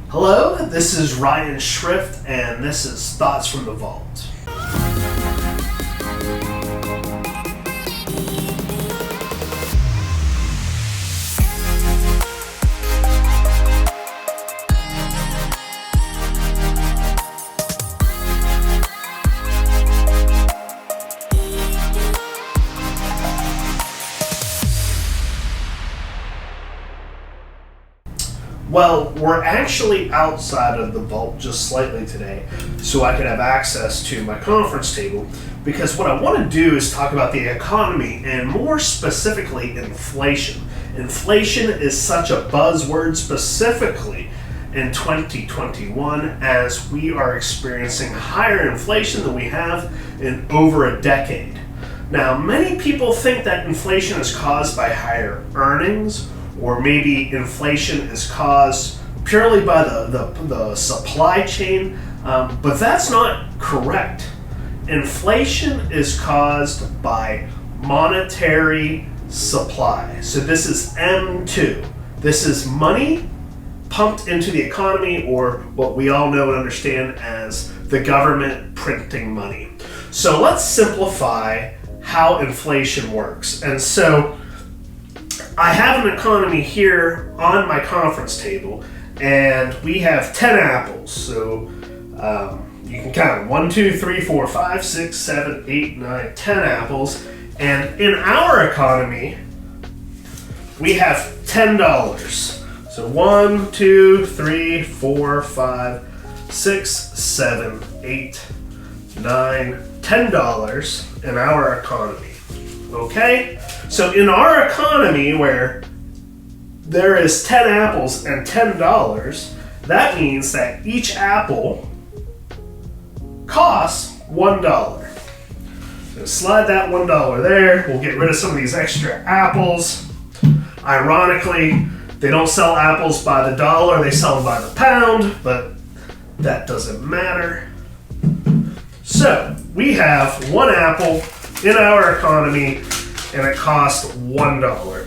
Hello, this is Ryan Schrift, and this is Thoughts from the Vault. Well, we're actually outside of the vault just slightly today, so I can have access to my conference table, because what I want to do is talk about the economy, and more specifically, inflation. Inflation is such a buzzword, specifically in 2021, as we are experiencing higher inflation than we have in over a decade. Now, many people think that inflation is caused by higher earnings, or maybe inflation is caused purely by the supply chain, but that's not correct. Inflation is caused by monetary supply. So this is M2. This is money pumped into the economy, or what we all know and understand as the government printing money. So let's simplify how inflation works. And so I have an economy here on my conference table, and we have 10 apples. So you can count them. 1, 2, 3, 4, 5, 6, 7, 8, 9, 10 apples. And in our economy, we have $10. So 1, 2, 3, 4, 5, 6, 7, 8, 9, $10 in our economy. Okay? So in our economy, where there is 10 apples and $10, that means that each apple costs $1. So slide that $1 there. We'll get rid of some of these extra apples. Ironically, they don't sell apples by the dollar, they sell them by the pound, but that doesn't matter. So we have one apple in our economy, and it cost $1.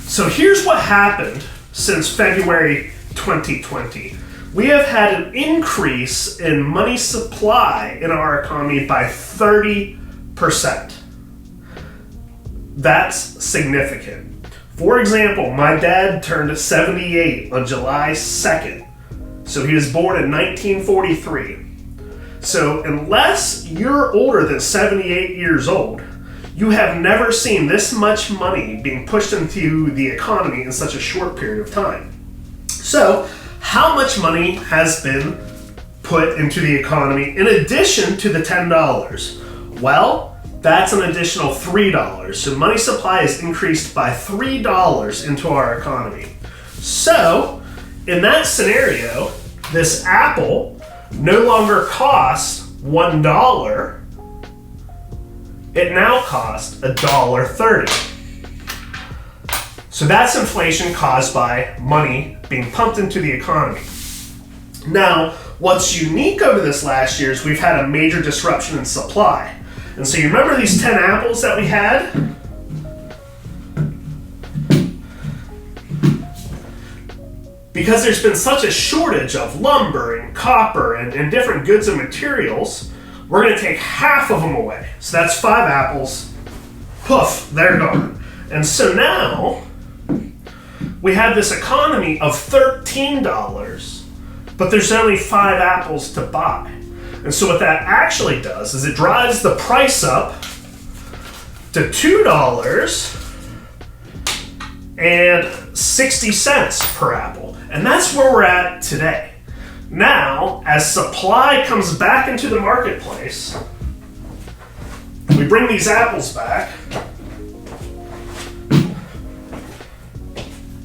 So here's what happened since February 2020. We have had an increase in money supply in our economy by 30%. That's significant. For example, my dad turned 78 on July 2nd. So he was born in 1943. So unless you're older than 78 years old, you have never seen this much money being pushed into the economy in such a short period of time. So, how much money has been put into the economy in addition to the $10? Well, that's an additional $3. So money supply is increased by $3 into our economy. So, in that scenario, this apple no longer costs $1. It now costs $1.30. So that's inflation caused by money being pumped into the economy. Now, what's unique over this last year is we've had a major disruption in supply. And so you remember these 10 apples that we had? Because there's been such a shortage of lumber and copper and different goods and materials, we're going to take half of them away. So that's 5 apples. Poof, they're gone. And so now we have this economy of $13, but there's only 5 apples to buy. And so what that actually does is it drives the price up to $2.60 per apple. And that's where we're at today. Now, as supply comes back into the marketplace, we bring these apples back.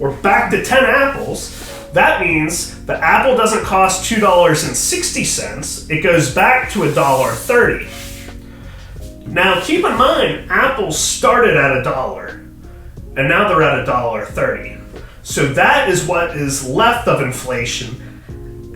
We're back to 10 apples. That means the apple doesn't cost $2.60. It goes back to $1.30. Now, keep in mind, apples started at $1, and now they're at $1.30. So that is what is left of inflation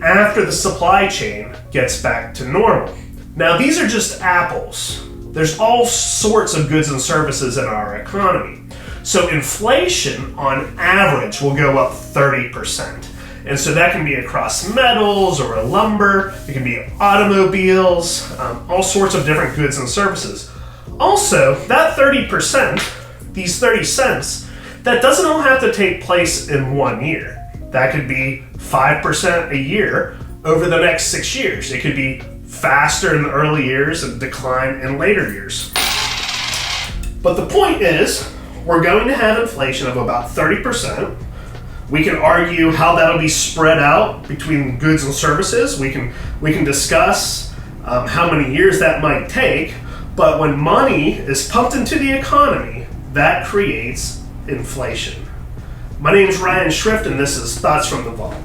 after the supply chain gets back to normal. Now, these are just apples. There's all sorts of goods and services in our economy. So inflation, on average, will go up 30%. And so that can be across metals or lumber, it can be automobiles, all sorts of different goods and services. Also, that 30%, these 30 cents, that doesn't all have to take place in 1 year. That could be 5% a year over the next 6 years. It could be faster in the early years and decline in later years. But the point is, we're going to have inflation of about 30%. We can argue how that'll be spread out between goods and services. We can discuss how many years that might take. But when money is pumped into the economy, that creates inflation. My name is Ryan Schrift, and this is Thoughts from the Vault.